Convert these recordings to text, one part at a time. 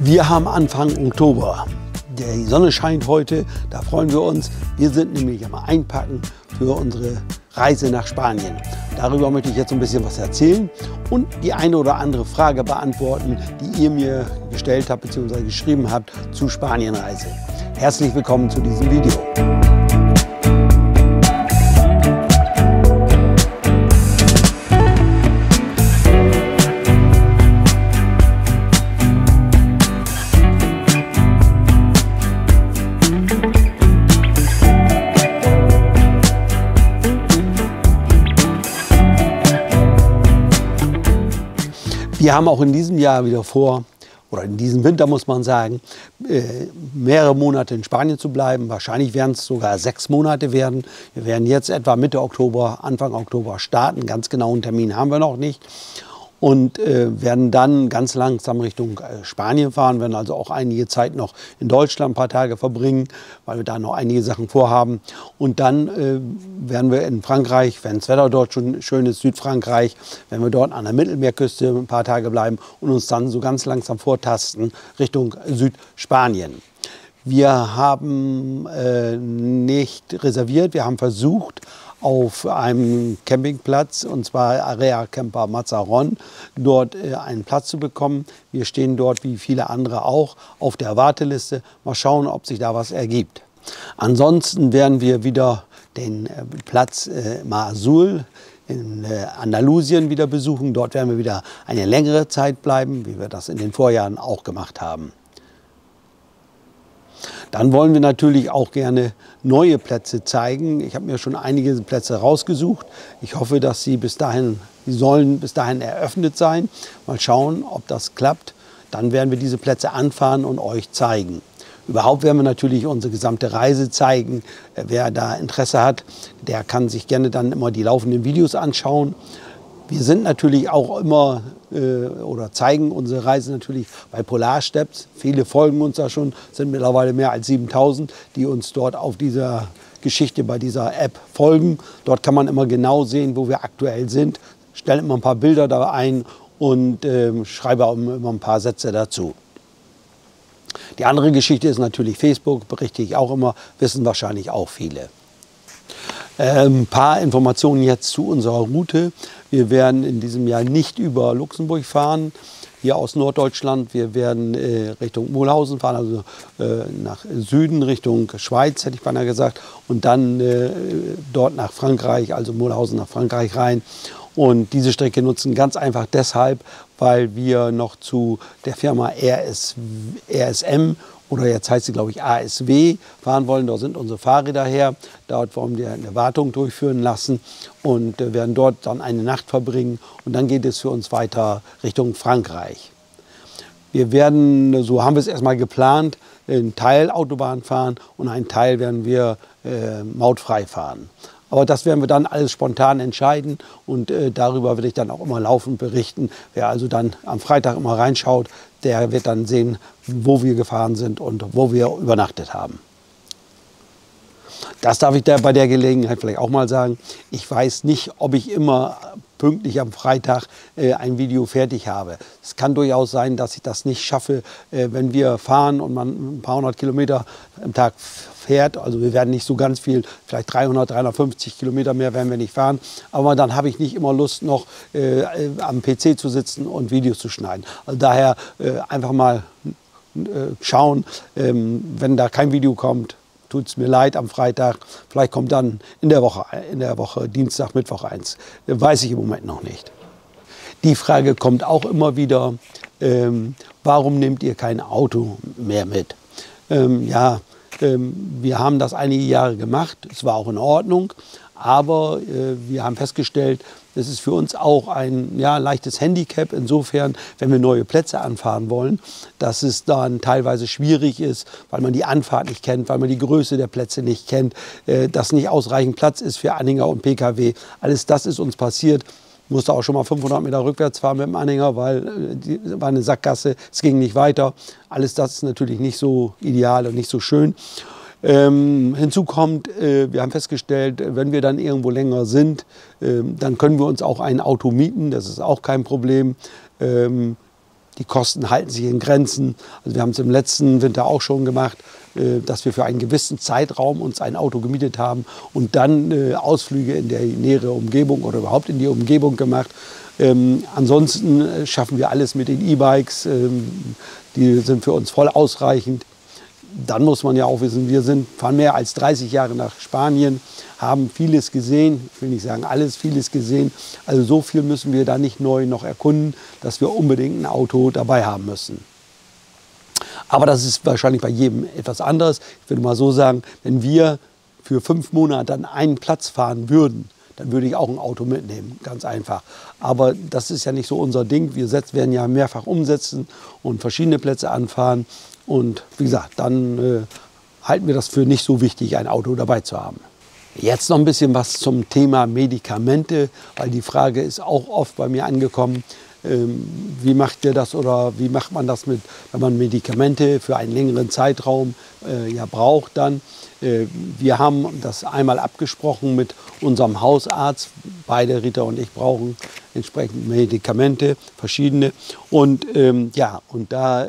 Wir haben Anfang Oktober. Die Sonne scheint heute, da freuen wir uns. Wir sind nämlich am Einpacken für unsere Reise nach Spanien. Darüber möchte ich jetzt ein bisschen was erzählen und die eine oder andere Frage beantworten, die ihr mir gestellt habt bzw. geschrieben habt zu Spanienreise. Herzlich willkommen zu diesem Video. Wir haben auch in diesem Jahr wieder vor, oder in diesem Winter muss man sagen, mehrere Monate in Spanien zu bleiben. Wahrscheinlich werden es sogar 6 Monate werden. Wir werden jetzt etwa Mitte Oktober, Anfang Oktober starten. Ganz genauen Termin haben wir noch nicht. Und werden dann ganz langsam Richtung Spanien fahren, werden also auch einige Zeit noch in Deutschland ein paar Tage verbringen, weil wir da noch einige Sachen vorhaben. Und dann werden wir in Frankreich, wenn das Wetter dort schon schön ist, Südfrankreich, werden wir dort an der Mittelmeerküste ein paar Tage bleiben und uns dann so ganz langsam vortasten Richtung Südspanien. Wir haben nicht reserviert, wir haben versucht, auf einem Campingplatz, und zwar Area Camper Mazarrón, dort einen Platz zu bekommen. Wir stehen dort, wie viele andere auch, auf der Warteliste. Mal schauen, ob sich da was ergibt. Ansonsten werden wir wieder den Platz Mar Azul in Andalusien wieder besuchen. Dort werden wir wieder eine längere Zeit bleiben, wie wir das in den Vorjahren auch gemacht haben. Dann wollen wir natürlich auch gerne neue Plätze zeigen. Ich habe mir schon einige Plätze rausgesucht. Ich hoffe, dass sie sollen bis dahin eröffnet sein. Mal schauen, ob das klappt. Dann werden wir diese Plätze anfahren und euch zeigen. Überhaupt werden wir natürlich unsere gesamte Reise zeigen. Wer da Interesse hat, der kann sich gerne dann immer die laufenden Videos anschauen. Wir sind natürlich auch immer oder zeigen unsere Reise natürlich bei Polarsteps. Viele folgen uns da schon, sind mittlerweile mehr als 7000, die uns dort auf dieser Geschichte bei dieser App folgen. Dort kann man immer genau sehen, wo wir aktuell sind. Stelle immer ein paar Bilder da ein und schreibe auch immer ein paar Sätze dazu. Die andere Geschichte ist natürlich Facebook, berichte ich auch immer, wissen wahrscheinlich auch viele. Ein paar Informationen jetzt zu unserer Route. Wir werden in diesem Jahr nicht über Luxemburg fahren, hier aus Norddeutschland. Wir werden Richtung Mulhausen fahren, also nach Süden, Richtung Schweiz, hätte ich beinahe gesagt. Und dann dort nach Frankreich, also Mulhausen nach Frankreich rein. Und diese Strecke nutzen ganz einfach deshalb, weil wir noch zu der Firma RSM oder jetzt heißt sie, glaube ich, ASW, fahren wollen. Da sind unsere Fahrräder her. Dort wollen wir eine Wartung durchführen lassen und werden dort dann eine Nacht verbringen. Und dann geht es für uns weiter Richtung Frankreich. Wir werden, so haben wir es erstmal geplant, einen Teil Autobahn fahren und einen Teil werden wir mautfrei fahren. Aber das werden wir dann alles spontan entscheiden und darüber werde ich dann auch immer laufend berichten. Wer also dann am Freitag immer reinschaut, der wird dann sehen, wo wir gefahren sind und wo wir übernachtet haben. Das darf ich bei der Gelegenheit vielleicht auch mal sagen. Ich weiß nicht, ob ich immer pünktlich am Freitag ein Video fertig habe. Es kann durchaus sein, dass ich das nicht schaffe, wenn wir fahren und man ein paar hundert Kilometer am Tag fährt. Also wir werden nicht so ganz viel, vielleicht 300, 350 Kilometer mehr werden wir nicht fahren. Aber dann habe ich nicht immer Lust, noch am PC zu sitzen und Videos zu schneiden. Also daher einfach mal schauen, wenn da kein Video kommt, tut es mir leid am Freitag. Vielleicht kommt dann in der Woche Dienstag, Mittwoch eins. Weiß ich im Moment noch nicht. Die Frage kommt auch immer wieder, warum nehmt ihr kein Auto mehr mit? Wir haben das einige Jahre gemacht, es war auch in Ordnung, aber wir haben festgestellt, das ist für uns auch ein leichtes Handicap insofern, wenn wir neue Plätze anfahren wollen, dass es dann teilweise schwierig ist, weil man die Anfahrt nicht kennt, weil man die Größe der Plätze nicht kennt, dass nicht ausreichend Platz ist für Anhänger und Pkw. Alles das ist uns passiert. Ich musste auch schon mal 500 Meter rückwärts fahren mit dem Anhänger, weil war eine Sackgasse, es ging nicht weiter. Alles das ist natürlich nicht so ideal und nicht so schön. Hinzu kommt, wir haben festgestellt, wenn wir dann irgendwo länger sind, dann können wir uns auch ein Auto mieten, das ist auch kein Problem. Die Kosten halten sich in Grenzen. Also wir haben es im letzten Winter auch schon gemacht, dass wir für einen gewissen Zeitraum uns ein Auto gemietet haben und dann Ausflüge in der nähere Umgebung oder überhaupt in die Umgebung gemacht. Ansonsten schaffen wir alles mit den E-Bikes. Die sind für uns voll ausreichend. Dann muss man ja auch wissen, fahren mehr als 30 Jahre nach Spanien, haben vieles gesehen, ich will nicht sagen alles, vieles gesehen. Also so viel müssen wir da nicht neu noch erkunden, dass wir unbedingt ein Auto dabei haben müssen. Aber das ist wahrscheinlich bei jedem etwas anderes. Ich würde mal so sagen, wenn wir für 5 Monate an einen Platz fahren würden, dann würde ich auch ein Auto mitnehmen, ganz einfach. Aber das ist ja nicht so unser Ding. Wir werden ja mehrfach umsetzen und verschiedene Plätze anfahren. Und wie gesagt, dann halten wir das für nicht so wichtig, ein Auto dabei zu haben. Jetzt noch ein bisschen was zum Thema Medikamente, weil die Frage ist auch oft bei mir angekommen. Wie macht ihr das oder wie macht man das, wenn man Medikamente für einen längeren Zeitraum braucht dann? Wir haben das einmal abgesprochen mit unserem Hausarzt. Beide, Rita und ich, brauchen entsprechend Medikamente, verschiedene. Und da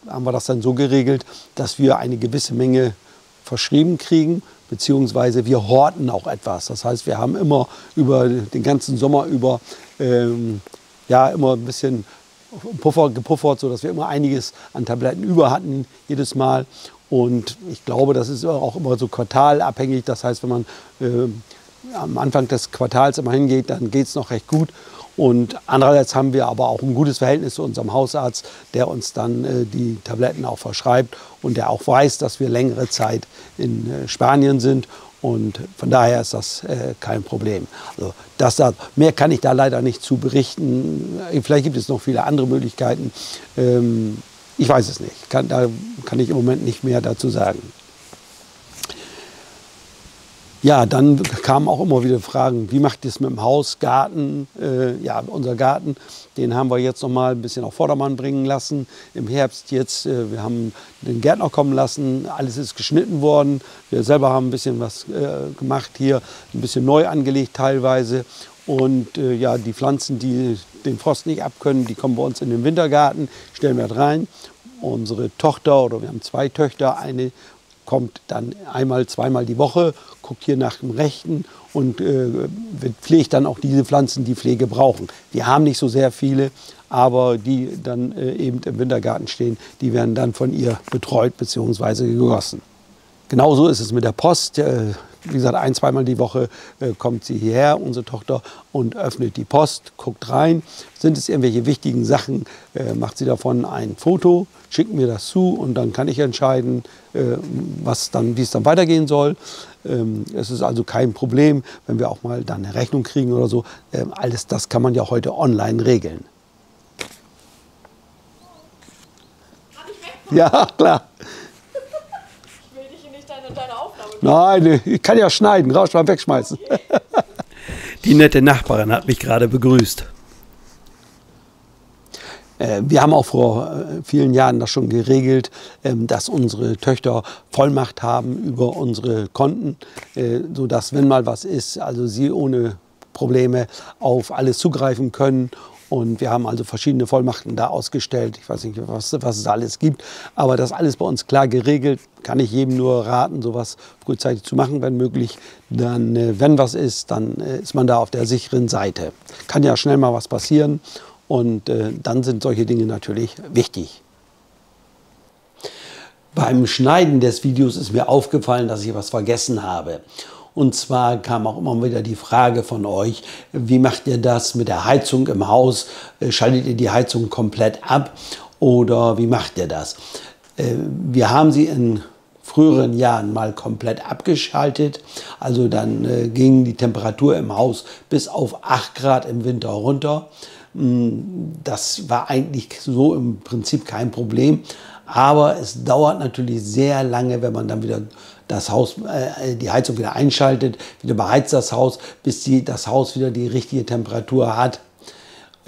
haben wir das dann so geregelt, dass wir eine gewisse Menge verschrieben kriegen, beziehungsweise wir horten auch etwas. Das heißt, wir haben immer über den ganzen Sommer über immer ein bisschen gepuffert, sodass wir immer einiges an Tabletten über hatten jedes Mal. Und ich glaube, das ist auch immer so quartalabhängig. Das heißt, wenn man am Anfang des Quartals immer hingeht, dann geht es noch recht gut. Und andererseits haben wir aber auch ein gutes Verhältnis zu unserem Hausarzt, der uns dann die Tabletten auch verschreibt und der auch weiß, dass wir längere Zeit in Spanien sind. Und von daher ist das kein Problem. Also mehr kann ich da leider nicht zu berichten. Vielleicht gibt es noch viele andere Möglichkeiten. Ich weiß es nicht. Da kann ich im Moment nicht mehr dazu sagen. Ja, dann kamen auch immer wieder Fragen, wie macht ihr es mit dem Haus, Garten? Unser Garten, den haben wir jetzt noch mal ein bisschen auf Vordermann bringen lassen. Im Herbst jetzt, wir haben den Gärtner kommen lassen, alles ist geschnitten worden. Wir selber haben ein bisschen was gemacht hier, ein bisschen neu angelegt teilweise. Und die Pflanzen, die den Frost nicht abkönnen, die kommen bei uns in den Wintergarten, stellen wir rein. Unsere Tochter, oder wir haben 2 Töchter, eine kommt dann zweimal die Woche, guckt hier nach dem Rechten und pflegt dann auch diese Pflanzen, die Pflege brauchen. Wir haben nicht so sehr viele, aber die dann eben im Wintergarten stehen, die werden dann von ihr betreut bzw. gegossen. Genauso ist es mit der Post. Wie gesagt, zweimal die Woche kommt sie hierher, unsere Tochter, und öffnet die Post, guckt rein. Sind es irgendwelche wichtigen Sachen, macht sie davon ein Foto, schickt mir das zu und dann kann ich entscheiden, wie es dann weitergehen soll. Es ist also kein Problem, wenn wir auch mal dann eine Rechnung kriegen oder so. Alles das kann man ja heute online regeln. Kann ich weg? Ja, klar. Deine Aufnahme. Nein, ich kann ja schneiden, rausschneiden, wegschmeißen. Okay. Die nette Nachbarin hat mich gerade begrüßt. Wir haben auch vor vielen Jahren das schon geregelt, dass unsere Töchter Vollmacht haben über unsere Konten, sodass, wenn mal was ist, also sie ohne Probleme auf alles zugreifen können. Und wir haben also verschiedene Vollmachten da ausgestellt. Ich weiß nicht, was es alles gibt. Aber das ist alles bei uns klar geregelt. Kann ich jedem nur raten, sowas frühzeitig zu machen, wenn möglich. Dann, wenn was ist, dann ist man da auf der sicheren Seite. Kann ja schnell mal was passieren. Und dann sind solche Dinge natürlich wichtig. Beim Schneiden des Videos ist mir aufgefallen, dass ich was vergessen habe. Und zwar kam auch immer wieder die Frage von euch, wie macht ihr das mit der Heizung im Haus? Schaltet ihr die Heizung komplett ab oder wie macht ihr das? Wir haben sie in früheren Jahren mal komplett abgeschaltet. Also dann ging die Temperatur im Haus bis auf 8 Grad im Winter runter. Das war eigentlich so im Prinzip kein Problem. Aber es dauert natürlich sehr lange, wenn man dann wieder die Heizung wieder einschaltet, wieder beheizt das Haus, bis das Haus wieder die richtige Temperatur hat.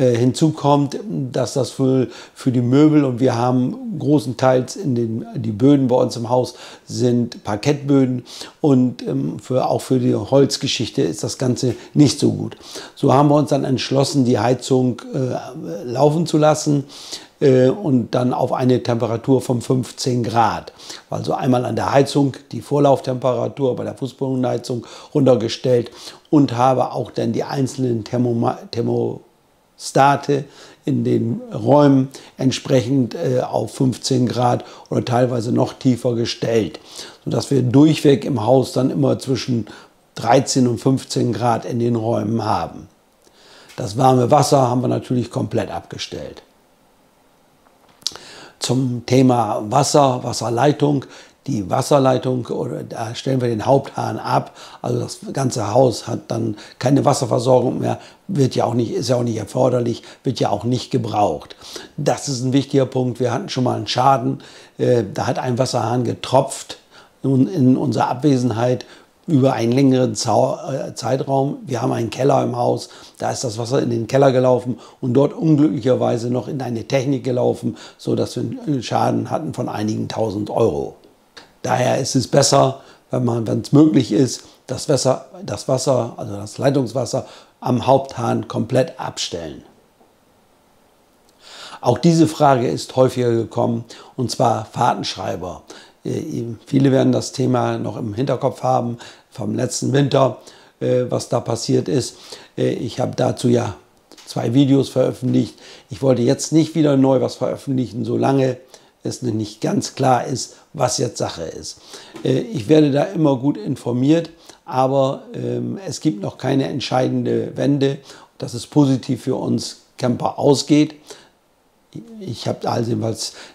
Hinzu kommt, dass das für die Möbel, und wir haben großenteils die Böden bei uns im Haus sind Parkettböden, und auch für die Holzgeschichte ist das Ganze nicht so gut. So haben wir uns dann entschlossen, die Heizung laufen zu lassen und dann auf eine Temperatur von 15 Grad. Also einmal an der Heizung die Vorlauftemperatur bei der Fußbodenheizung runtergestellt und habe auch dann die einzelnen Thermostate in den Räumen entsprechend auf 15 Grad oder teilweise noch tiefer gestellt, sodass wir durchweg im Haus dann immer zwischen 13 und 15 Grad in den Räumen haben. Das warme Wasser haben wir natürlich komplett abgestellt. Zum Thema Wasser, Wasserleitung. Die Wasserleitung, oder da stellen wir den Haupthahn ab, also das ganze Haus hat dann keine Wasserversorgung mehr, ist ja auch nicht erforderlich, wird ja auch nicht gebraucht. Das ist ein wichtiger Punkt. Wir hatten schon mal einen Schaden, da hat ein Wasserhahn getropft in unserer Abwesenheit über einen längeren Zeitraum. Wir haben einen Keller im Haus, da ist das Wasser in den Keller gelaufen und dort unglücklicherweise noch in eine Technik gelaufen, sodass wir einen Schaden hatten von einigen tausend Euro. Daher ist es besser, wenn es möglich ist, das Wasser, also das Leitungswasser am Haupthahn komplett abstellen. Auch diese Frage ist häufiger gekommen, und zwar Fahrtenschreiber. Viele werden das Thema noch im Hinterkopf haben vom letzten Winter, was da passiert ist. Ich habe dazu ja 2 Videos veröffentlicht. Ich wollte jetzt nicht wieder neu was veröffentlichen, solange es nicht ganz klar ist, was jetzt Sache ist. Ich werde da immer gut informiert, aber es gibt noch keine entscheidende Wende, dass es positiv für uns Camper ausgeht. Ich habe also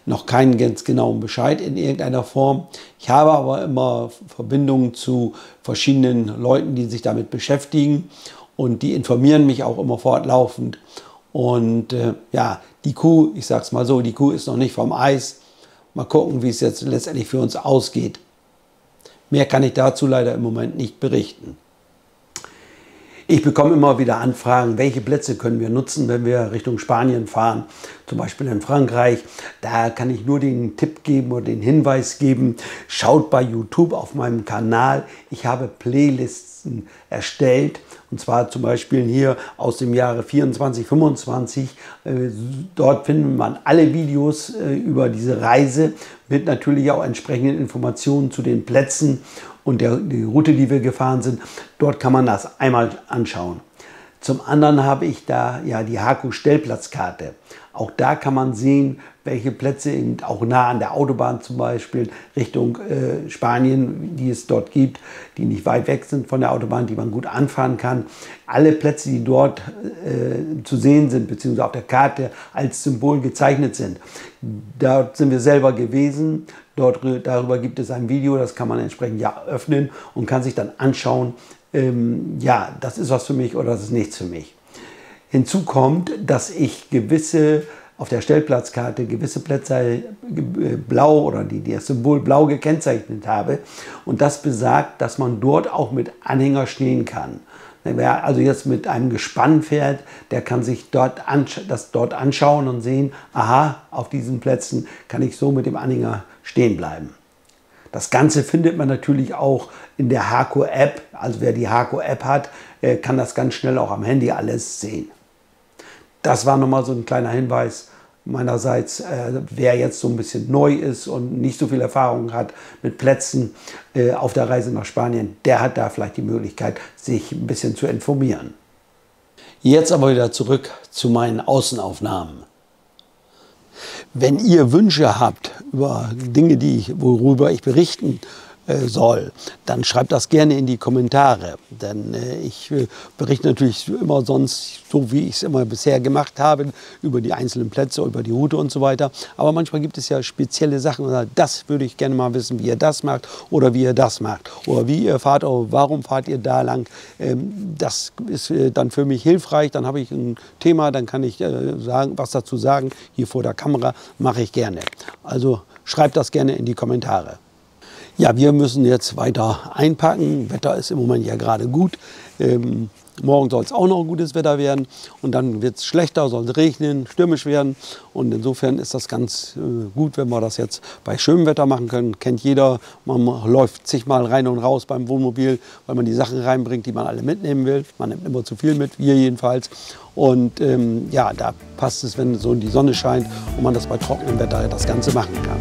noch keinen ganz genauen Bescheid in irgendeiner Form. Ich habe aber immer Verbindungen zu verschiedenen Leuten, die sich damit beschäftigen, und die informieren mich auch immer fortlaufend. Und ja, die Kuh, ich sage es mal so, die Kuh ist noch nicht vom Eis. Mal gucken, wie es jetzt letztendlich für uns ausgeht. Mehr kann ich dazu leider im Moment nicht berichten. Ich bekomme immer wieder Anfragen, welche Plätze können wir nutzen, wenn wir Richtung Spanien fahren, zum Beispiel in Frankreich. Da kann ich nur den Tipp geben oder den Hinweis geben, schaut bei YouTube auf meinem Kanal. Ich habe Playlisten erstellt, und zwar zum Beispiel hier aus dem Jahre 24, 25. Dort findet man alle Videos über diese Reise mit natürlich auch entsprechenden Informationen zu den Plätzen und die Route, die wir gefahren sind. Dort kann man das einmal anschauen. Zum anderen habe ich da ja die Haku-Stellplatzkarte. Auch da kann man sehen, welche Plätze eben auch nah an der Autobahn zum Beispiel Richtung Spanien, die es dort gibt, die nicht weit weg sind von der Autobahn, die man gut anfahren kann. Alle Plätze, die dort zu sehen sind, beziehungsweise auf der Karte als Symbol gezeichnet sind. Dort sind wir selber gewesen. Darüber gibt es ein Video, das kann man entsprechend ja öffnen und kann sich dann anschauen, ja, das ist was für mich oder das ist nichts für mich. Hinzu kommt, dass ich auf der Stellplatzkarte gewisse Plätze blau oder das Symbol blau gekennzeichnet habe. Und das besagt, dass man dort auch mit Anhänger stehen kann. Wer also jetzt mit einem Gespann fährt, der kann sich dort anschauen und sehen, aha, auf diesen Plätzen kann ich so mit dem Anhänger stehen bleiben. Das Ganze findet man natürlich auch in der Haku-App. Also wer die Haku-App hat, kann das ganz schnell auch am Handy alles sehen. Das war nochmal so ein kleiner Hinweis meinerseits. Wer jetzt so ein bisschen neu ist und nicht so viel Erfahrung hat mit Plätzen auf der Reise nach Spanien, der hat da vielleicht die Möglichkeit, sich ein bisschen zu informieren. Jetzt aber wieder zurück zu meinen Außenaufnahmen. Wenn ihr Wünsche habt über Dinge, worüber ich berichten soll, dann schreibt das gerne in die Kommentare. Denn ich berichte natürlich immer sonst, so wie ich es immer bisher gemacht habe, über die einzelnen Plätze, über die Route und so weiter. Aber manchmal gibt es ja spezielle Sachen. Das würde ich gerne mal wissen, wie ihr das macht oder wie ihr das macht. Oder wie ihr fahrt, oder warum fahrt ihr da lang. Das ist dann für mich hilfreich. Dann habe ich ein Thema, dann kann ich was dazu sagen. Hier vor der Kamera mache ich gerne. Also schreibt das gerne in die Kommentare. Ja, wir müssen jetzt weiter einpacken. Wetter ist im Moment ja gerade gut. Morgen soll es auch noch gutes Wetter werden und dann wird es schlechter, soll es regnen, stürmisch werden. Und insofern ist das ganz gut, wenn wir das jetzt bei schönem Wetter machen können. Kennt jeder, man läuft zigmal rein und raus beim Wohnmobil, weil man die Sachen reinbringt, die man alle mitnehmen will. Man nimmt immer zu viel mit, wir jedenfalls. Und ja, da passt es, wenn so die Sonne scheint und man das bei trockenem Wetter das Ganze machen kann.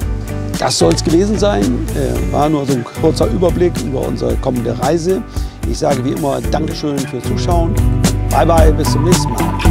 Das soll es gewesen sein. War nur so ein kurzer Überblick über unsere kommende Reise. Ich sage wie immer Dankeschön fürs Zuschauen. Bye bye, bis zum nächsten Mal.